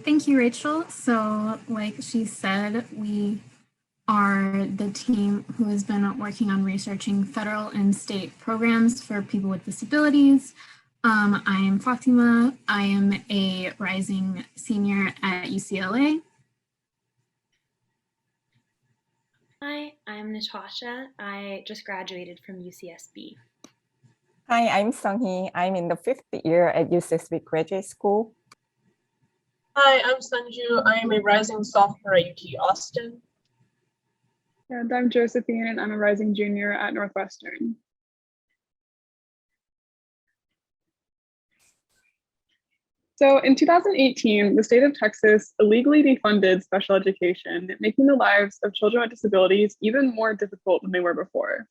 Thank you, Rachel. So like she said, we are the team who has been working on researching federal and state programs for people with disabilities. I am Fatima. I am a rising senior at UCLA. Hi, I'm Natasha. I just graduated from UCSB. Hi, I'm Songhi. I'm in the 5th year at UCSB Graduate School. Hi, I'm Sanju. I am a rising sophomore at UT Austin. And I'm Josephine, and I'm a rising junior at Northwestern. So in 2018, the state of Texas illegally defunded special education, making the lives of children with disabilities even more difficult than they were before.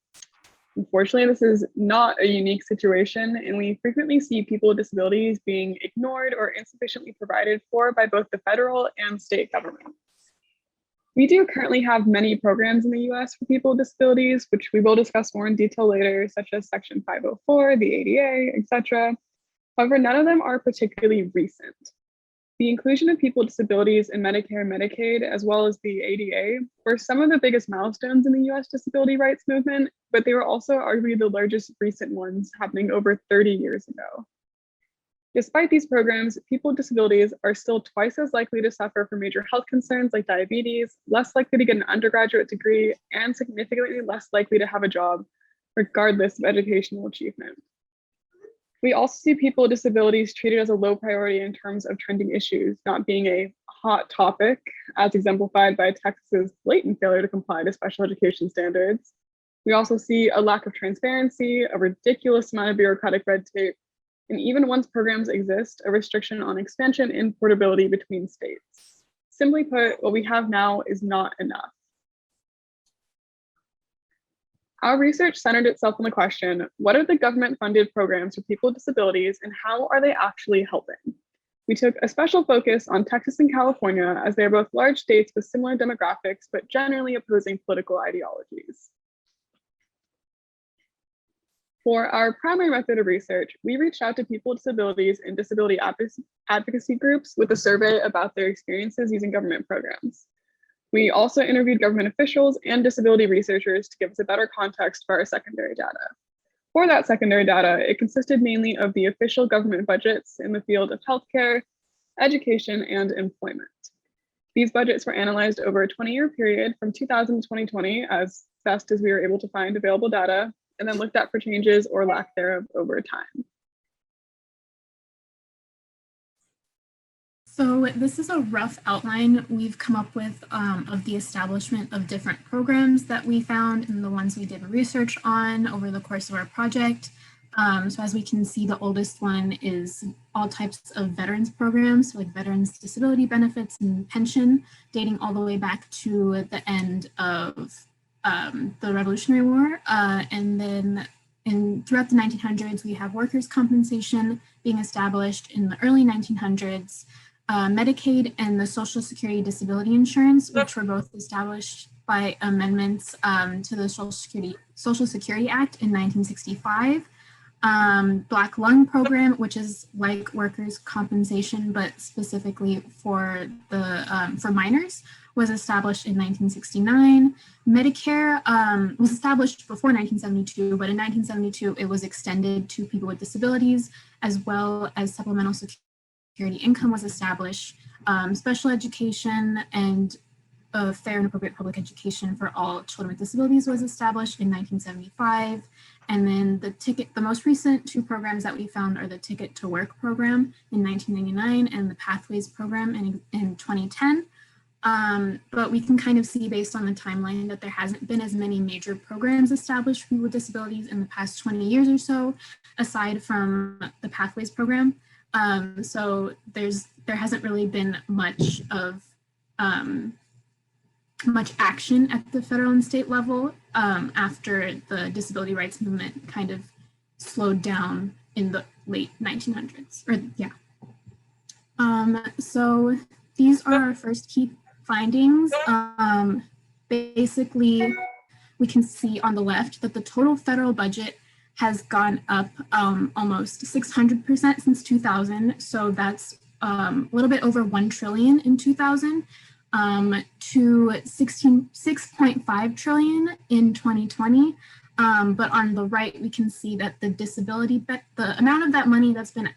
Unfortunately, this is not a unique situation, and we frequently see people with disabilities being ignored or insufficiently provided for by both the federal and state governments. We do currently have many programs in the US for people with disabilities, which we will discuss more in detail later, such as Section 504, the ADA, etc. However, none of them are particularly recent. The inclusion of people with disabilities in Medicare and Medicaid, as well as the ADA, were some of the biggest milestones in the US disability rights movement, but they were also arguably the largest recent ones, happening over 30 years ago. Despite these programs, people with disabilities are still twice as likely to suffer from major health concerns like diabetes, less likely to get an undergraduate degree, and significantly less likely to have a job, regardless of educational achievement. We also see people with disabilities treated as a low priority in terms of trending issues, not being a hot topic, as exemplified by Texas's blatant failure to comply to special education standards. We also see a lack of transparency, a ridiculous amount of bureaucratic red tape, and even once programs exist, a restriction on expansion and portability between states. Simply put, what we have now is not enough. Our research centered itself on the question, what are the government-funded programs for people with disabilities and how are they actually helping? We took a special focus on Texas and California as they are both large states with similar demographics, but generally opposing political ideologies. For our primary method of research, we reached out to people with disabilities and disability advocacy groups with a survey about their experiences using government programs. We also interviewed government officials and disability researchers to give us a better context for our secondary data. For that secondary data, it consisted mainly of the official government budgets in the field of healthcare, education, and employment. These budgets were analyzed over a 20-year period from 2000 to 2020 as best as we were able to find available data, and then looked at for changes or lack thereof over time. So this is a rough outline we've come up with of the establishment of different programs that we found and the ones we did research on over the course of our project. So as we can see, the oldest one is all types of veterans programs, so like veterans disability benefits and pension, dating all the way back to the end of the Revolutionary War. And then throughout the 1900s, we have workers' compensation being established in the early 1900s. Medicaid and the Social Security Disability Insurance, which were both established by amendments to the Social Security Act in 1965. Black Lung Program, which is like workers' compensation, but specifically for minors, was established in 1969. Medicare was established before 1972, but in 1972, it was extended to people with disabilities, as well as supplemental security income was established, special education and fair and appropriate public education for all children with disabilities was established in 1975. And then the most recent two programs that we found are the Ticket to Work program in 1999 and the Pathways program in 2010. But we can kind of see based on the timeline that there hasn't been as many major programs established for people with disabilities in the past 20 years or so, aside from the Pathways program. So there hasn't really been much action at the federal and state level after the disability rights movement kind of slowed down in the late 1900s. So these are our first key findings. Basically, we can see on the left that the total federal budget has gone up almost 600% since 2000. So that's a little bit over 1 trillion in 2000 to 6.5 trillion in 2020. But on the right, we can see that the amount of that money that's been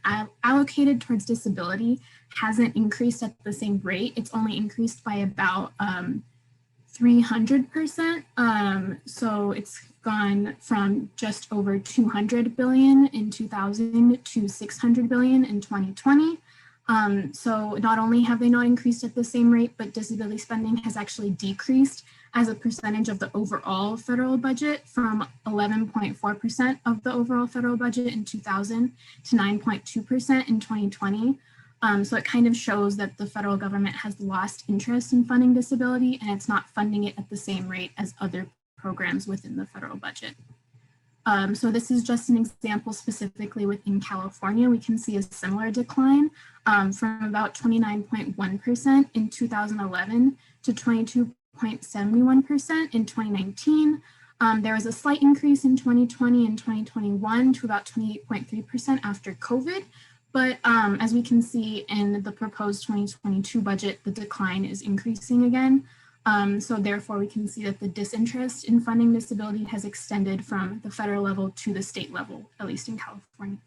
allocated towards disability hasn't increased at the same rate. It's only increased by about 300%. So it's gone from just over 200 billion in 2000 to 600 billion in 2020. So not only have they not increased at the same rate, but disability spending has actually decreased as a percentage of the overall federal budget from 11.4% of the overall federal budget in 2000 to 9.2% in 2020. So it kind of shows that the federal government has lost interest in funding disability, and it's not funding it at the same rate as other programs within the federal budget. So this is just an example specifically within California. We can see a similar decline from about 29.1% in 2011 to 22.71% in 2019. There was a slight increase in 2020 and 2021 to about 28.3% after COVID. But as we can see in the proposed 2022 budget, the decline is increasing again. So therefore, we can see that the disinterest in funding disability has extended from the federal level to the state level, at least in California.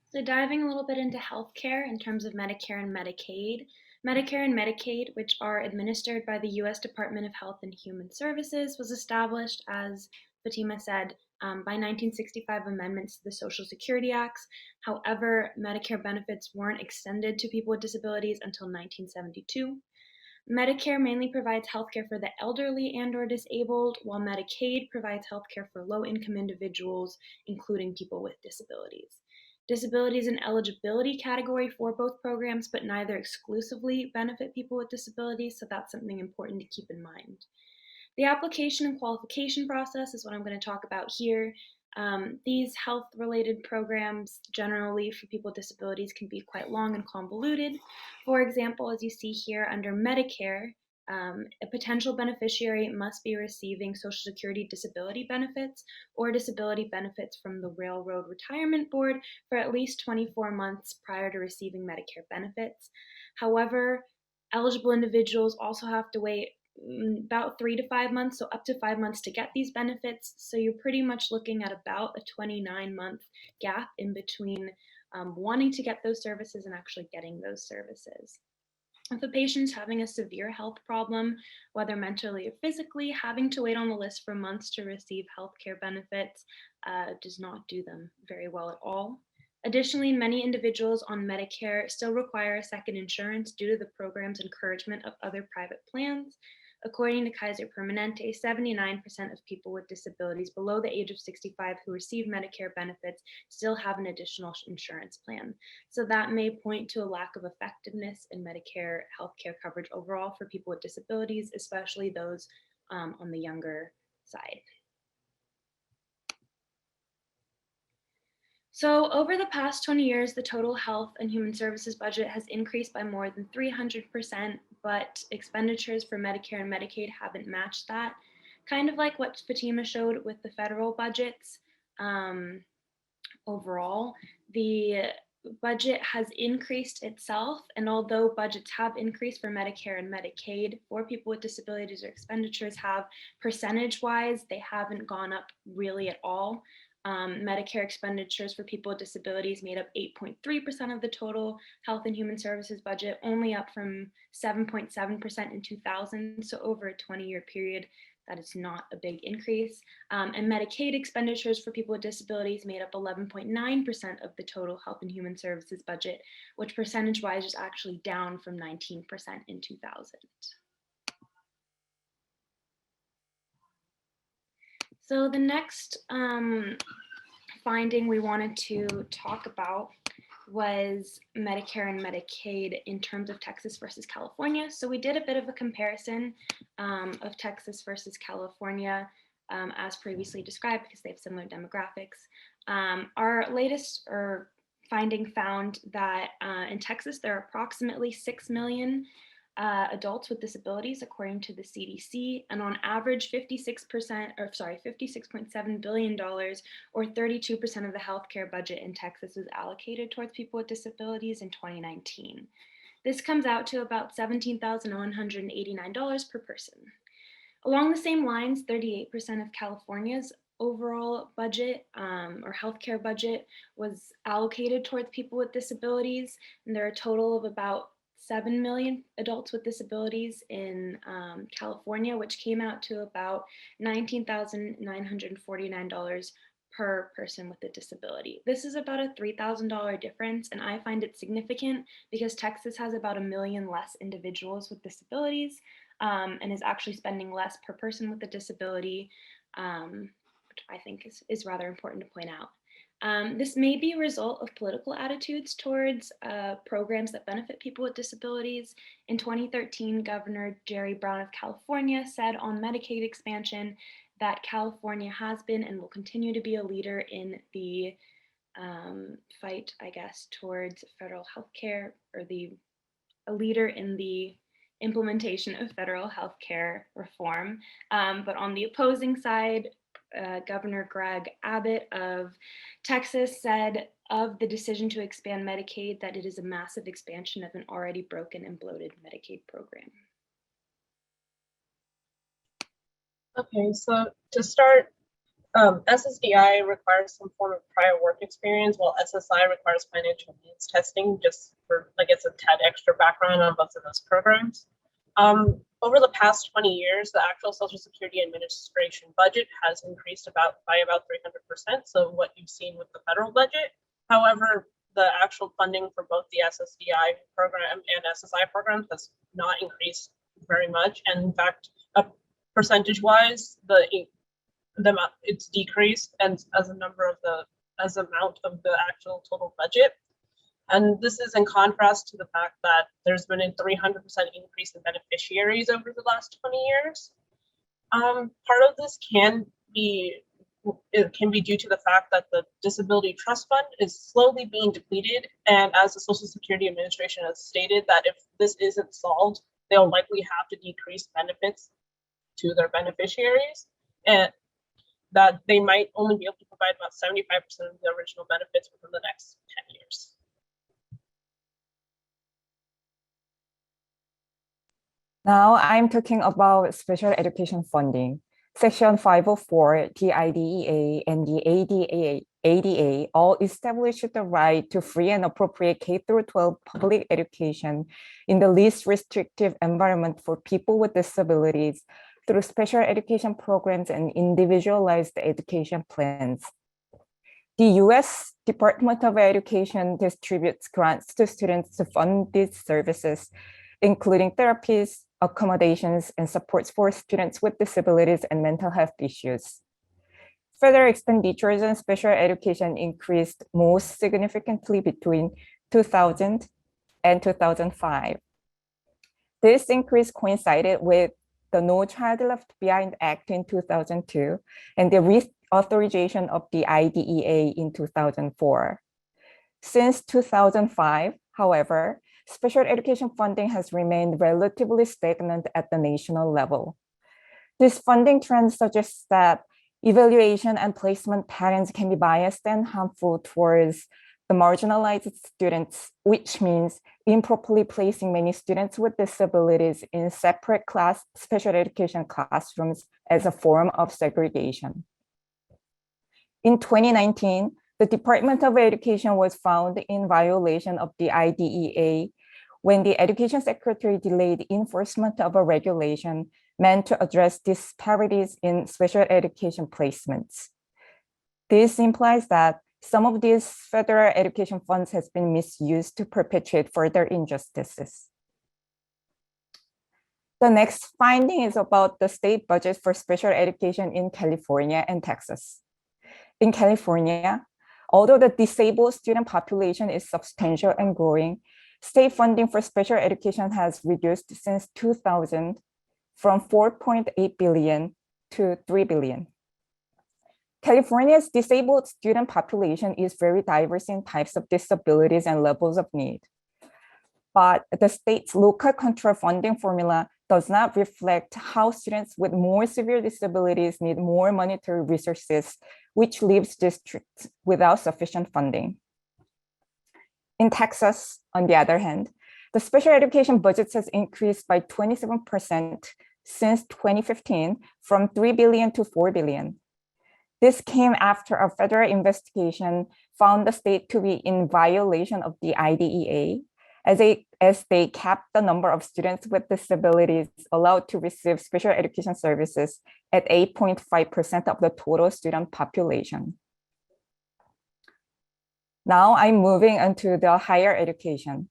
So diving a little bit into healthcare in terms of Medicare and Medicaid. Medicare and Medicaid, which are administered by the U.S. Department of Health and Human Services, was established, as Fatima said, by 1965 amendments to the Social Security Acts. However, Medicare benefits weren't extended to people with disabilities until 1972. Medicare mainly provides healthcare for the elderly and/or disabled, while Medicaid provides healthcare for low-income individuals, including people with disabilities. Disability is an eligibility category for both programs, but neither exclusively benefit people with disabilities, so that's something important to keep in mind. The application and qualification process is what I'm going to talk about here. These health-related programs generally for people with disabilities can be quite long and convoluted. For example, as you see here under Medicare, a potential beneficiary must be receiving Social Security disability benefits or disability benefits from the Railroad Retirement Board for at least 24 months prior to receiving Medicare benefits. However, eligible individuals also have to wait about 3 to 5 months, so up to 5 months to get these benefits. So you're pretty much looking at about a 29-month gap in between wanting to get those services and actually getting those services. If a patient's having a severe health problem, whether mentally or physically, having to wait on the list for months to receive healthcare benefits does not do them very well at all. Additionally, many individuals on Medicare still require a second insurance due to the program's encouragement of other private plans. According to Kaiser Permanente, 79% of people with disabilities below the age of 65 who receive Medicare benefits still have an additional insurance plan. So that may point to a lack of effectiveness in Medicare healthcare coverage overall for people with disabilities, especially those on the younger side. So over the past 20 years, the total health and human services budget has increased by more than 300%, but expenditures for Medicare and Medicaid haven't matched that. Kind of like what Fatima showed with the federal budgets. Overall, the budget has increased itself, and although budgets have increased for Medicare and Medicaid, for people with disabilities, or expenditures have percentage-wise, they haven't gone up really at all. Medicare expenditures for people with disabilities made up 8.3% of the total health and human services budget, only up from 7.7% in 2000. So over a 20-year period, that is not a big increase. And Medicaid expenditures for people with disabilities made up 11.9% of the total health and human services budget, which percentage-wise is actually down from 19% in 2000. So the next finding we wanted to talk about was Medicare and Medicaid in terms of Texas versus California. So we did a bit of a comparison of Texas versus California as previously described because they have similar demographics. Our latest finding found that in Texas, there are approximately 6 million adults with disabilities, according to the CDC, and on average, $56.7 billion, or 32% of the healthcare budget in Texas was allocated towards people with disabilities in 2019. This comes out to about $17,189 per person. Along the same lines, 38% of California's overall budget or healthcare budget was allocated towards people with disabilities, and there are a total of about 7 million adults with disabilities in California, which came out to about $19,949 per person with a disability. This is about a $3,000 difference, and I find it significant because Texas has about 1 million less individuals with disabilities and is actually spending less per person with a disability, which I think is rather important to point out. This may be a result of political attitudes towards programs that benefit people with disabilities. In 2013, Governor Jerry Brown of California said on Medicaid expansion that California has been and will continue to be a leader in the fight, I guess, towards federal health care, or a leader in the implementation of federal health care reform. But on the opposing side, Governor Greg Abbott of Texas said of the decision to expand Medicaid that it is a massive expansion of an already broken and bloated Medicaid program. Okay, so to start, SSDI requires some form of prior work experience, while SSI requires financial needs testing, just for, I guess, a tad extra background on both of those programs. Over the past 20 years, the actual Social Security Administration budget has increased by about 300%, so what you've seen with the federal budget. However, the actual funding for both the SSDI program and SSI programs has not increased very much, and in fact, percentage-wise, it's decreased, and as amount of the actual total budget. And this is in contrast to the fact that there's been a 300% increase in beneficiaries over the last 20 years. Part of this can be due to the fact that the Disability Trust Fund is slowly being depleted, and as the Social Security Administration has stated, that if this isn't solved, they'll likely have to decrease benefits to their beneficiaries, and that they might only be able to provide about 75% of the original benefits within the next 10 years. Now I'm talking about special education funding. Section 504, the IDEA and the ADA all establish the right to free and appropriate K-12 public education in the least restrictive environment for people with disabilities through special education programs and individualized education plans. The U.S. Department of Education distributes grants to students to fund these services, including therapies, accommodations, and supports for students with disabilities and mental health issues. Further expenditures on special education increased most significantly between 2000 and 2005. This increase coincided with the No Child Left Behind Act in 2002 and the reauthorization of the IDEA in 2004. Since 2005, however, special education funding has remained relatively stagnant at the national level. This funding trend suggests that evaluation and placement patterns can be biased and harmful towards the marginalized students, which means improperly placing many students with disabilities in separate special education classrooms as a form of segregation. In 2019, the Department of Education was found in violation of the IDEA when the Education Secretary delayed enforcement of a regulation meant to address disparities in special education placements. This implies that some of these federal education funds has been misused to perpetuate further injustices. The next finding is about the state budget for special education in California and Texas. In California, although the disabled student population is substantial and growing, state funding for special education has reduced since 2000 from 4.8 billion to 3 billion. California's disabled student population is very diverse in types of disabilities and levels of need. but the state's local control funding formula does not reflect how students with more severe disabilities need more monetary resources, which leaves districts without sufficient funding. In Texas, on the other hand, the special education budget has increased by 27% since 2015, from $3 billion to $4 billion. This came after a federal investigation found the state to be in violation of the IDEA, as they capped the number of students with disabilities allowed to receive special education services at 8.5% of the total student population. Now I'm moving into the higher education.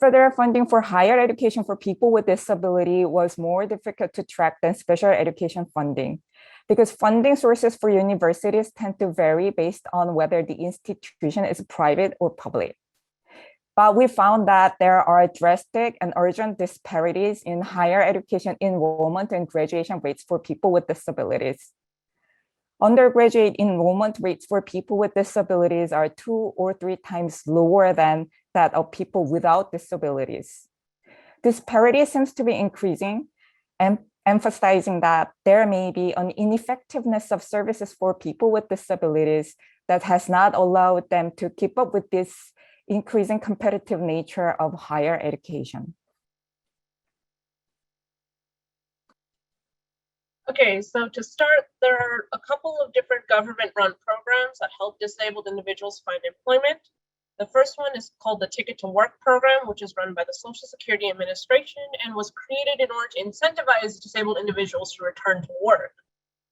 Federal funding for higher education for people with disability was more difficult to track than special education funding, because funding sources for universities tend to vary based on whether the institution is private or public. But we found that there are drastic and urgent disparities in higher education enrollment and graduation rates for people with disabilities. Undergraduate enrollment rates for people with disabilities are 2 or 3 times lower than that of people without disabilities. Disparity seems to be increasing, and emphasizing that there may be an ineffectiveness of services for people with disabilities that has not allowed them to keep up with this increasing competitive nature of higher education. Okay, so to start, there are a couple of different government-run programs that help disabled individuals find employment. The first one is called the Ticket to Work program, which is run by the Social Security Administration and was created in order to incentivize disabled individuals to return to work.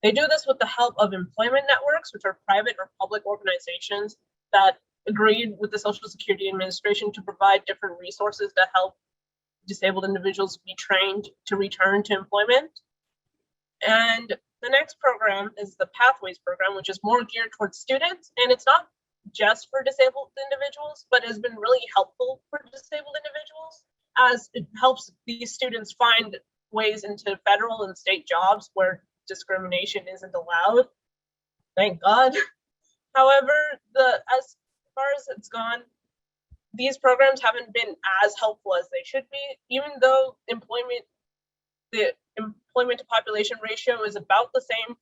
They do this with the help of employment networks, which are private or public organizations that agreed with the Social Security Administration to provide different resources that help disabled individuals be trained to return to employment. And the next program is the Pathways program, which is more geared towards students, and it's not just for disabled individuals, but has been really helpful for disabled individuals, as it helps these students find ways into federal and state jobs where discrimination isn't allowed. Thank God. However, as far as it's gone, these programs haven't been as helpful as they should be, even though the employment to population ratio is about the same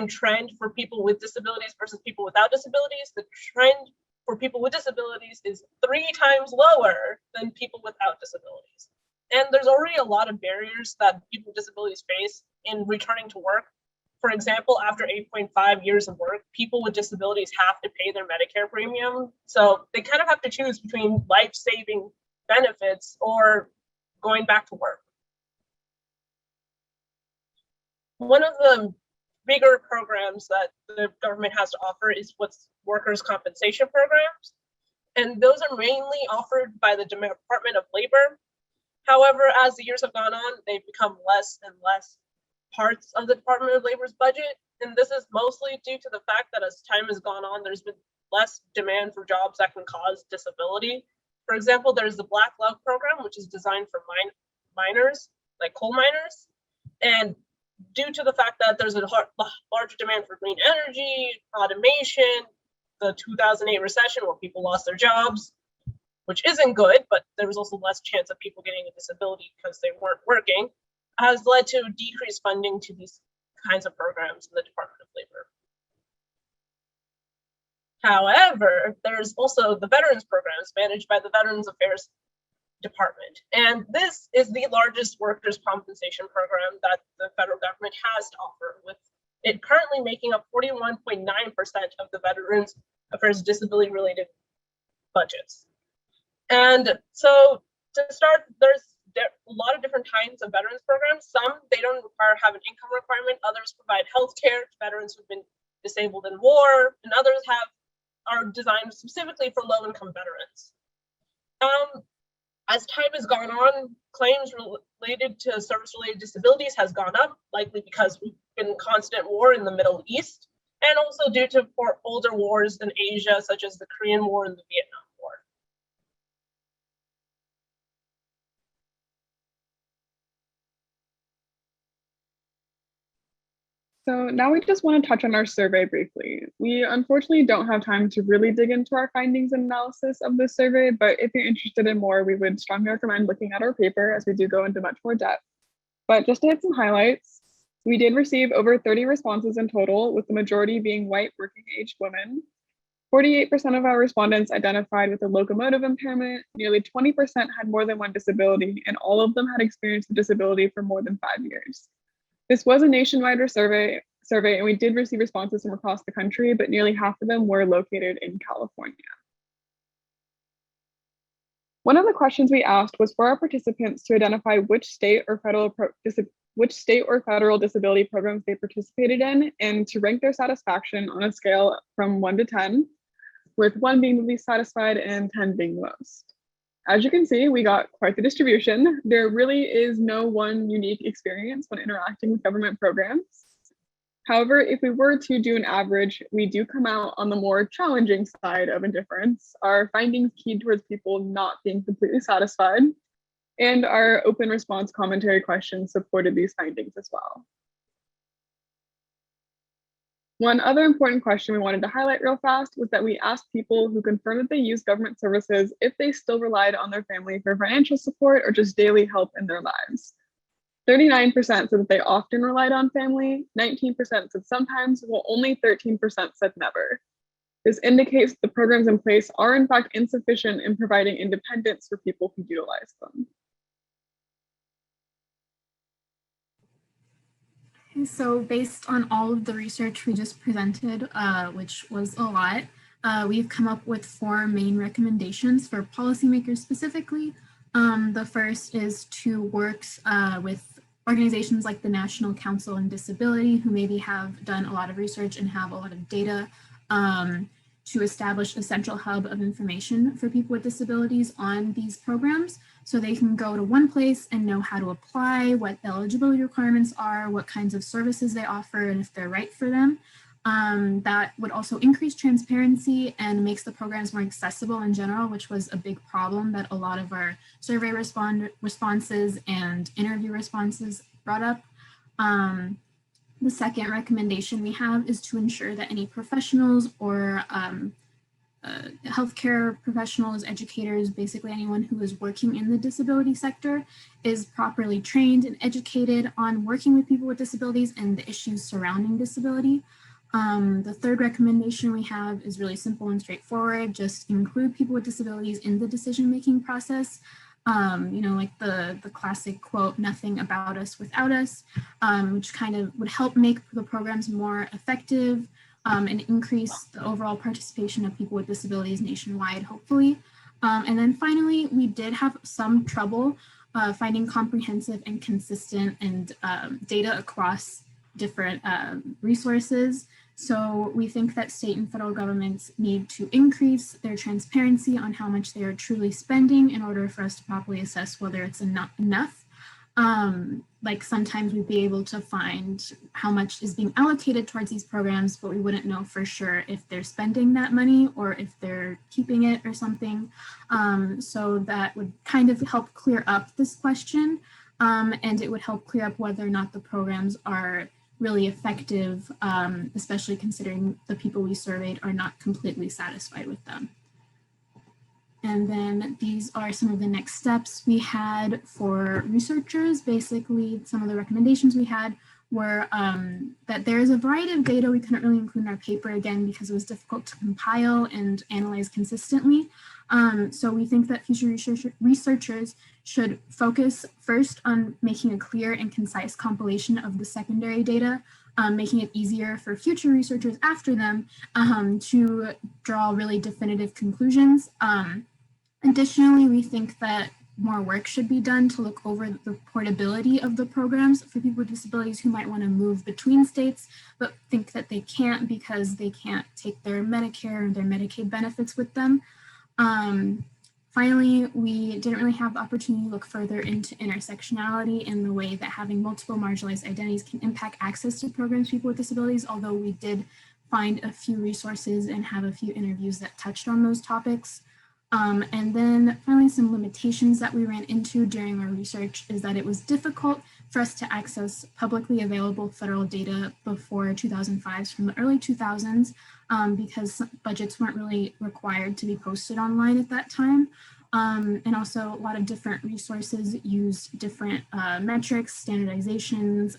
trend for people with disabilities versus people without disabilities. The trend for people with disabilities is 3 times lower than people without disabilities. And there's already a lot of barriers that people with disabilities face in returning to work. For example, after 8.5 years of work, people with disabilities have to pay their Medicare premium. So they kind of have to choose between life-saving benefits or going back to work. One of the bigger programs that the government has to offer is what's workers' compensation programs. And those are mainly offered by the Department of Labor. However, as the years have gone on, they've become less and less parts of the Department of Labor's budget. And this is mostly due to the fact that as time has gone on, there's been less demand for jobs that can cause disability. For example, there's the Black Lung program, which is designed for miners, like coal miners. And due to the fact that there's a larger demand for green energy, automation, the 2008 recession where people lost their jobs, which isn't good, but there was also less chance of people getting a disability because they weren't working, has led to decreased funding to these kinds of programs in the Department of Labor. However, there's also the Veterans programs managed by the Veterans Affairs Department. And this is the largest workers' compensation program that the federal government has to offer, with it currently making up 41.9% of the Veterans Affairs disability-related budgets. And so to start, there's a lot of different kinds of veterans programs. Some, they don't have an income requirement. Others provide health care to veterans who've been disabled in war, and others are designed specifically for low-income veterans. As time has gone on, claims related to service-related disabilities has gone up, likely because we've been in constant war in the Middle East, and also due to older wars in Asia, such as the Korean War and the Vietnam War. So now we just want to touch on our survey briefly. We unfortunately don't have time to really dig into our findings and analysis of this survey, but if you're interested in more, we would strongly recommend looking at our paper as we do go into much more depth. But just to hit some highlights, we did receive over 30 responses in total, with the majority being white working-age women. 48% of our respondents identified with a locomotive impairment, nearly 20% had more than one disability, and all of them had experienced a disability for more than 5 years. This was a nationwide survey, and we did receive responses from across the country, but nearly half of them were located in California. One of the questions we asked was for our participants to identify which state or federal disability programs they participated in, and to rank their satisfaction on a scale from 1 to 10, with 1 being the least satisfied and 10 being the most. As you can see, we got quite the distribution. There really is no one unique experience when interacting with government programs. However, if we were to do an average, we do come out on the more challenging side of indifference. Our findings keyed towards people not being completely satisfied, and our open response commentary questions supported these findings as well. One other important question we wanted to highlight real fast was that we asked people who confirmed that they use government services if they still relied on their family for financial support or just daily help in their lives. 39% said that they often relied on family, 19% said sometimes, while only 13% said never. This indicates the programs in place are in fact insufficient in providing independence for people who utilize them. So based on all of the research we just presented, which was a lot, we've come up with 4 main recommendations for policymakers specifically. The first is to work with organizations like the National Council on Disability, who maybe have done a lot of research and have a lot of data, to establish a central hub of information for people with disabilities on these programs, so they can go to one place and know how to apply, what the eligibility requirements are, what kinds of services they offer, and if they're right for them. That would also increase transparency and makes the programs more accessible in general, which was a big problem that a lot of our survey responses and interview responses brought up. The second recommendation we have is to ensure that any professionals or healthcare professionals, educators, basically anyone who is working in the disability sector is properly trained and educated on working with people with disabilities and the issues surrounding disability. The third recommendation we have is really simple and straightforward. Just include people with disabilities in the decision-making process. You know, like the classic quote, "Nothing about us without us," which kind of would help make the programs more effective and increase the overall participation of people with disabilities nationwide, hopefully. And then finally, we did have some trouble finding comprehensive and consistent and data across different resources. So we think that state and federal governments need to increase their transparency on how much they are truly spending in order for us to properly assess whether it's enough. Like sometimes we'd be able to find how much is being allocated towards these programs, but we wouldn't know for sure if they're spending that money or if they're keeping it or something. So that would kind of help clear up this question, and it would help clear up whether or not the programs are really effective, especially considering the people we surveyed are not completely satisfied with them. And then these are some of the next steps we had for researchers. Basically, some of the recommendations we had were that there is a variety of data we couldn't really include in our paper, again, because it was difficult to compile and analyze consistently. So we think that future researchers should focus first on making a clear and concise compilation of the secondary data, making it easier for future researchers after them to draw really definitive conclusions. Additionally, we think that more work should be done to look over the portability of the programs for people with disabilities who might want to move between states, but think that they can't because they can't take their Medicare or their Medicaid benefits with them. Finally, we didn't really have the opportunity to look further into intersectionality in the way that having multiple marginalized identities can impact access to programs for people with disabilities, although we did find a few resources and have a few interviews that touched on those topics. And then finally, some limitations that we ran into during our research is that it was difficult for us to access publicly available federal data before 2005 from the early 2000s, because budgets weren't really required to be posted online at that time. And also a lot of different resources used different metrics, standardizations,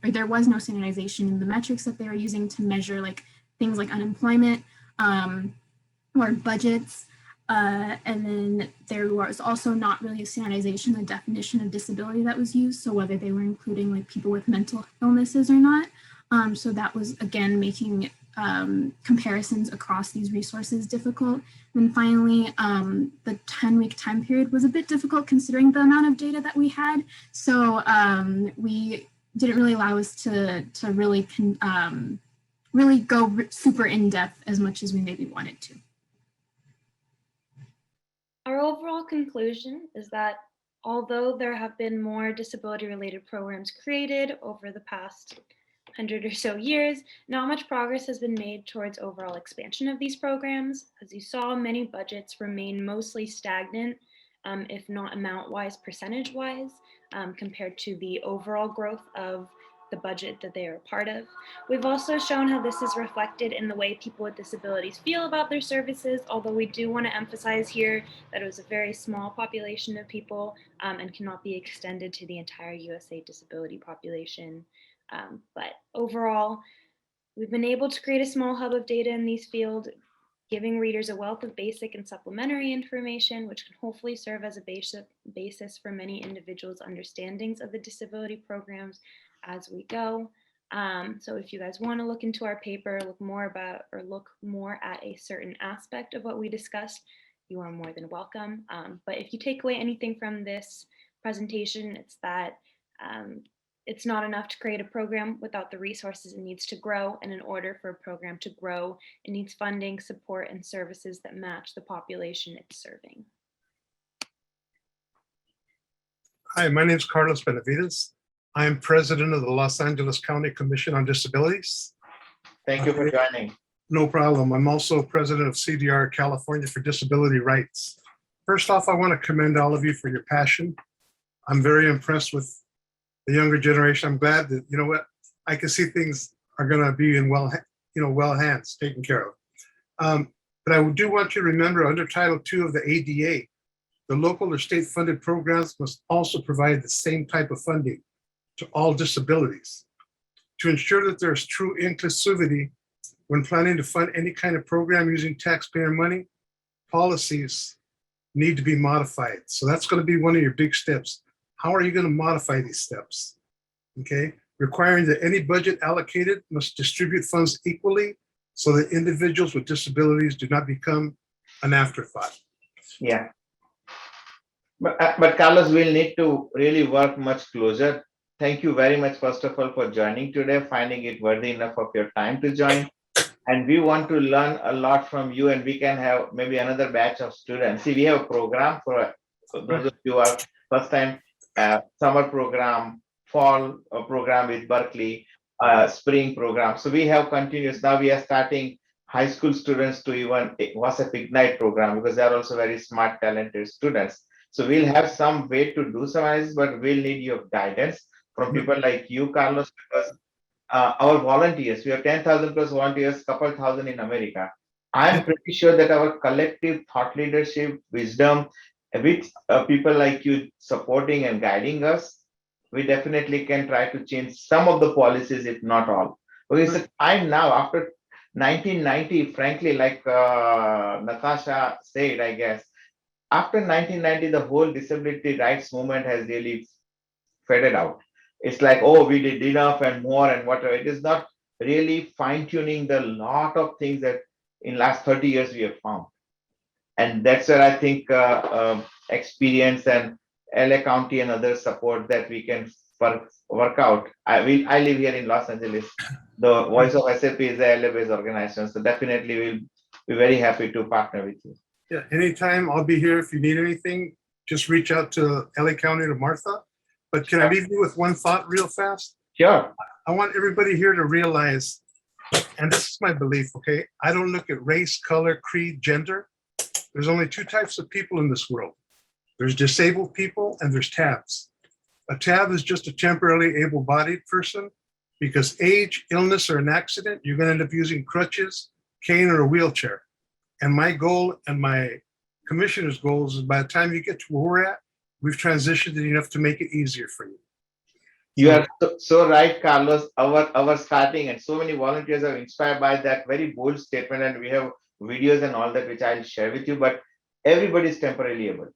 or there was no standardization in the metrics that they were using to measure like things like unemployment or budgets. And then there was also not really a standardization, the definition of disability that was used. So whether they were including like people with mental illnesses or not. So that was, again, making comparisons across these resources difficult. And finally, the 10-week time period was a bit difficult considering the amount of data that we had. So we didn't really allow us to really really go super in depth as much as we maybe wanted to. Our overall conclusion is that although there have been more disability-related programs created over the past 100 or so years, not much progress has been made towards overall expansion of these programs. As you saw, many budgets remain mostly stagnant, if not amount-wise, percentage-wise, compared to the overall growth of the budget that they are a part of. We've also shown how this is reflected in the way people with disabilities feel about their services, although we do want to emphasize here that it was a very small population of people and cannot be extended to the entire USA disability population. But overall, we've been able to create a small hub of data in these fields, giving readers a wealth of basic and supplementary information, which can hopefully serve as a basis for many individuals' understandings of the disability programs as we go. So if you guys want to look into our paper, look more at a certain aspect of what we discussed, you are more than welcome. But if you take away anything from this presentation, it's that it's not enough to create a program without the resources it needs to grow. And in order for a program to grow, it needs funding, support, and services that match the population it's serving. Hi, my name is Carlos Benavides. I am president of the Los Angeles County Commission on Disabilities. Thank you for joining. No problem. I'm also president of CDR California for Disability Rights. First off, I want to commend all of you for your passion. I'm very impressed with the younger generation. I'm glad that, you know what, I can see things are going to be in well hands, taken care of. But I do want you to remember under Title II of the ADA, the local or state funded programs must also provide the same type of funding to all disabilities. To ensure that there's true inclusivity when planning to fund any kind of program using taxpayer money, policies need to be modified. So that's going to be one of your big steps. How are you going to modify these steps? Okay, requiring that any budget allocated must distribute funds equally so that individuals with disabilities do not become an afterthought. Yeah. But Carlos, we'll need to really work much closer. Thank you very much, first of all, for joining today, finding it worthy enough of your time to join. And we want to learn a lot from you, and we can have maybe another batch of students. See, we have a program for those of you who are first time, summer program, fall program with Berkeley, spring program. So we have continuous, now we are starting high school students to even WASF Ignite program because they are also very smart, talented students. So we'll have some way to do some analysis, but we'll need your guidance from people like you, Carlos, because our volunteers, we have 10,000 plus volunteers, couple thousand in America. I'm pretty sure that our collective thought leadership, wisdom, with people like you supporting and guiding us, we definitely can try to change some of the policies, if not all. Because it's a time now, after 1990, frankly, like Natasha said, I guess, after 1990, the whole disability rights movement has really faded out. It's like, oh, we did enough and more and whatever. It is not really fine-tuning the lot of things that in last 30 years we have found. And that's where I think experience and LA County and other support that we can work out. I live here in Los Angeles. The Voice of SAP is a LA-based organization. So definitely we'll be very happy to partner with you. Yeah, anytime, I'll be here if you need anything. Just reach out to LA County, to Martha. But can I leave you with one thought real fast? Sure. I want everybody here to realize, and this is my belief, okay? I don't look at race, color, creed, gender. There's only two types of people in this world. There's disabled people and there's tabs. A TAB is just a temporarily able-bodied person because age, illness, or an accident, you're going to end up using crutches, cane, or a wheelchair. And my goal and my commissioner's goals is by the time you get to where we're at, we've transitioned it enough to make it easier for you. You are so right, Carlos. Our starting and so many volunteers are inspired by that very bold statement, and we have videos and all that which I'll share with you. But everybody is temporarily able,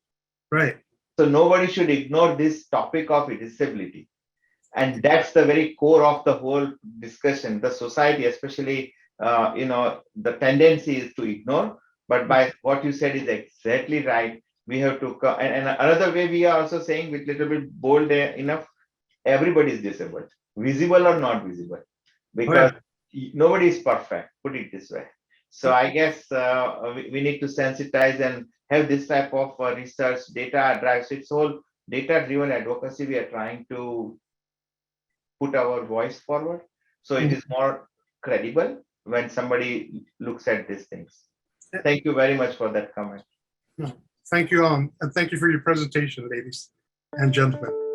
Right. so nobody should ignore this topic of disability, and that's the very core of the whole discussion. The society, especially, the tendency is to ignore. But by what you said is exactly right. We have to, and another way we are also saying with little bit bold enough. Everybody is disabled, visible or not visible, because nobody is perfect, put it this way. So I guess we need to sensitize and have this type of research data drives. It's all data driven advocacy. We are trying to put our voice forward, so it is more credible when somebody looks at these things. Thank you very much for that comment. Thank you all, and thank you for your presentation, ladies and gentlemen.